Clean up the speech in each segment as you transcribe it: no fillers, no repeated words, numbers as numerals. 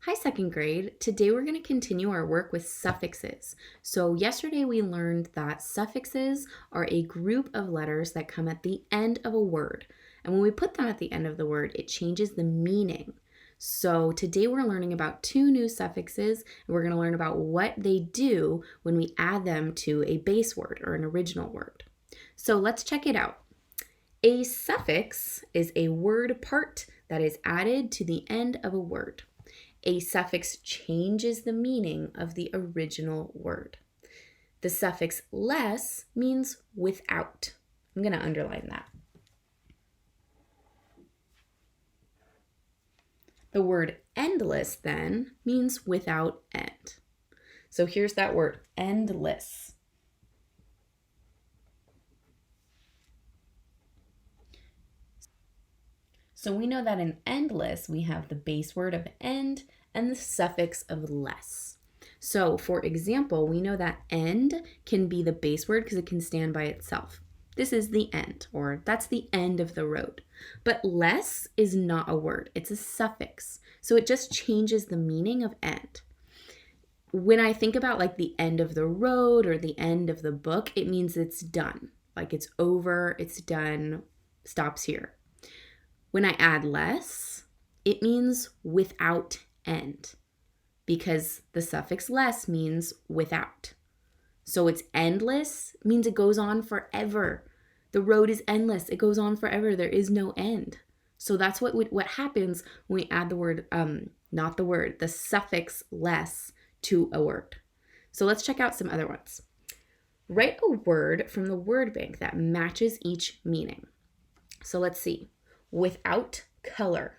Hi, second grade. Today we're going to continue our work with suffixes. So yesterday we learned that suffixes are a group of letters that come at the end of a word. And when we put them at the end of the word, it changes the meaning. So today we're learning about two new suffixes, and we're going to learn about what they do when we add them to a base word or an original word. So let's check it out. A suffix is a word part that is added to the end of a word. A suffix changes the meaning of the original word. The suffix less means without. I'm going to underline that. The word endless then means without end. So here's that word, endless. So we know that in endless, we have the base word of end and the suffix of less. So for example, we know that end can be the base word because it can stand by itself. This is the end, or that's the end of the road. But less is not a word, it's a suffix. So it just changes the meaning of end. When I think about like the end of the road or the end of the book, it means it's done. Like it's over, it's done, stops here. When I add less, it means without end because the suffix less means without. So it's endless means it goes on forever. The road is endless. It goes on forever. There is no end. So that's what happens when we add the word, the suffix less to a word. So let's check out some other ones. Write a word from the word bank that matches each meaning. So let's see. Without color.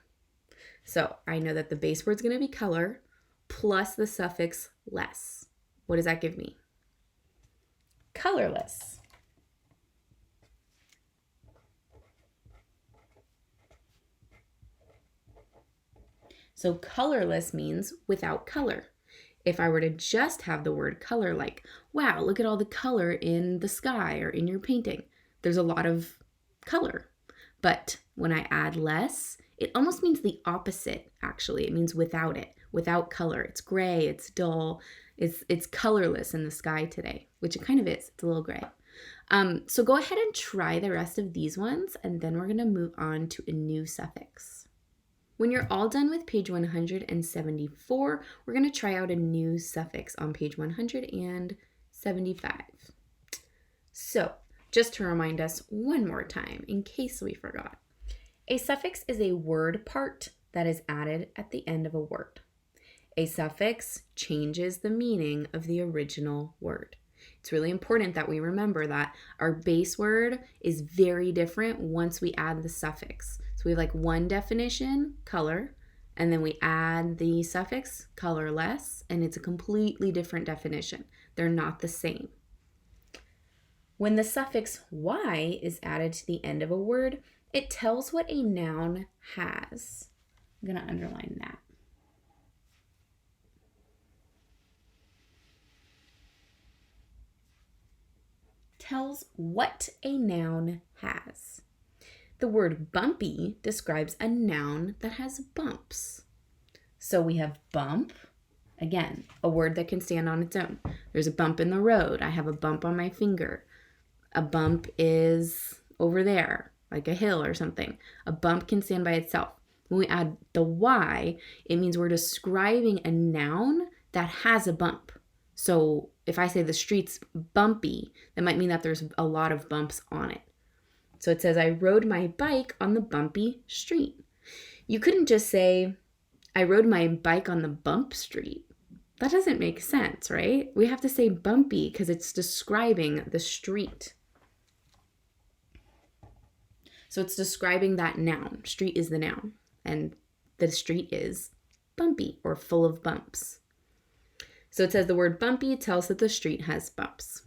So I know that the base word is going to be color plus the suffix less. What does that give me? Colorless. So colorless means without color. If I were to just have the word color, like, wow, look at all the color in the sky or in your painting. There's a lot of color. But when I add less, it almost means the opposite, actually. It means without it, without color. It's gray, it's dull, it's colorless in the sky today, which it kind of is. It's a little gray. So go ahead and try the rest of these ones, and then we're going to move on to a new suffix. When you're all done with page 174, we're going to try out a new suffix on page 175. So, just to remind us one more time, in case we forgot. A suffix is a word part that is added at the end of a word. A suffix changes the meaning of the original word. It's really important that we remember that our base word is very different once we add the suffix. So we have like one definition, color, and then we add the suffix, colorless, and it's a completely different definition. They're not the same. When the suffix y is added to the end of a word, it tells what a noun has. I'm going to underline that. Tells what a noun has. The word bumpy describes a noun that has bumps. So we have bump, again, a word that can stand on its own. There's a bump in the road. I have a bump on my finger. A bump is over there, like a hill or something. A bump can stand by itself. When we add the y, it means we're describing a noun that has a bump. So if I say the street's bumpy, that might mean that there's a lot of bumps on it. So it says, I rode my bike on the bumpy street. You couldn't just say, I rode my bike on the bump street. That doesn't make sense, right? We have to say bumpy because it's describing the street. So it's describing that noun. Street is the noun, and the street is bumpy or full of bumps. So it says the word bumpy tells that the street has bumps.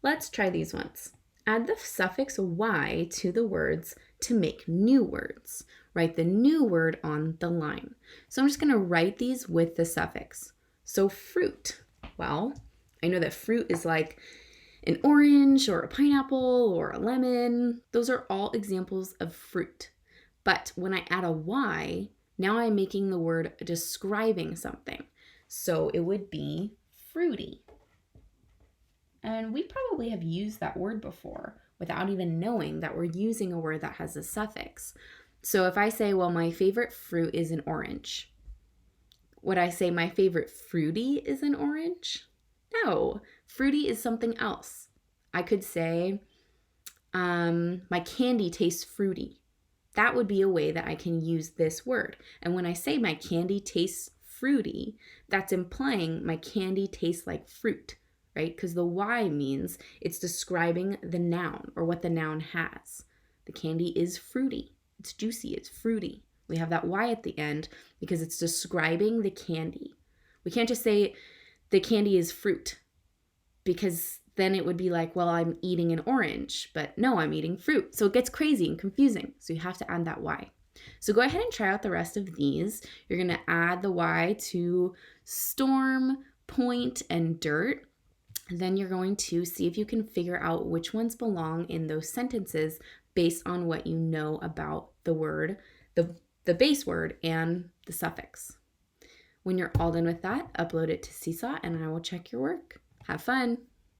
Let's try these ones. Add the suffix y to the words to make new words. Write the new word on the line. So I'm just going to write these with the suffix. So fruit. Well, I know that fruit is like an orange or a pineapple or a lemon. Those are all examples of fruit. But when I add a y, Now I'm making the word describing something. So it would be fruity. And we probably have used that word before without even knowing that we're using a word that has a suffix. So if I say, well, my favorite fruit is an orange, would I say my favorite fruity is an orange? No, fruity is something else. I could say, my candy tastes fruity. That would be a way that I can use this word. And when I say my candy tastes fruity, that's implying my candy tastes like fruit, right? Because the Y means it's describing the noun or what the noun has. The candy is fruity. It's juicy. It's fruity. We have that Y at the end because it's describing the candy. We can't just say the candy is fruit, because then it would be like, well, I'm eating an orange, but no, I'm eating fruit. So it gets crazy and confusing. So you have to add that Y. So go ahead and try out the rest of these. You're going to add the Y to storm, point, and dirt. And then you're going to see if you can figure out which ones belong in those sentences based on what you know about the word, the base word, and the suffix. When you're all done with that, upload it to Seesaw and I will check your work. Have fun.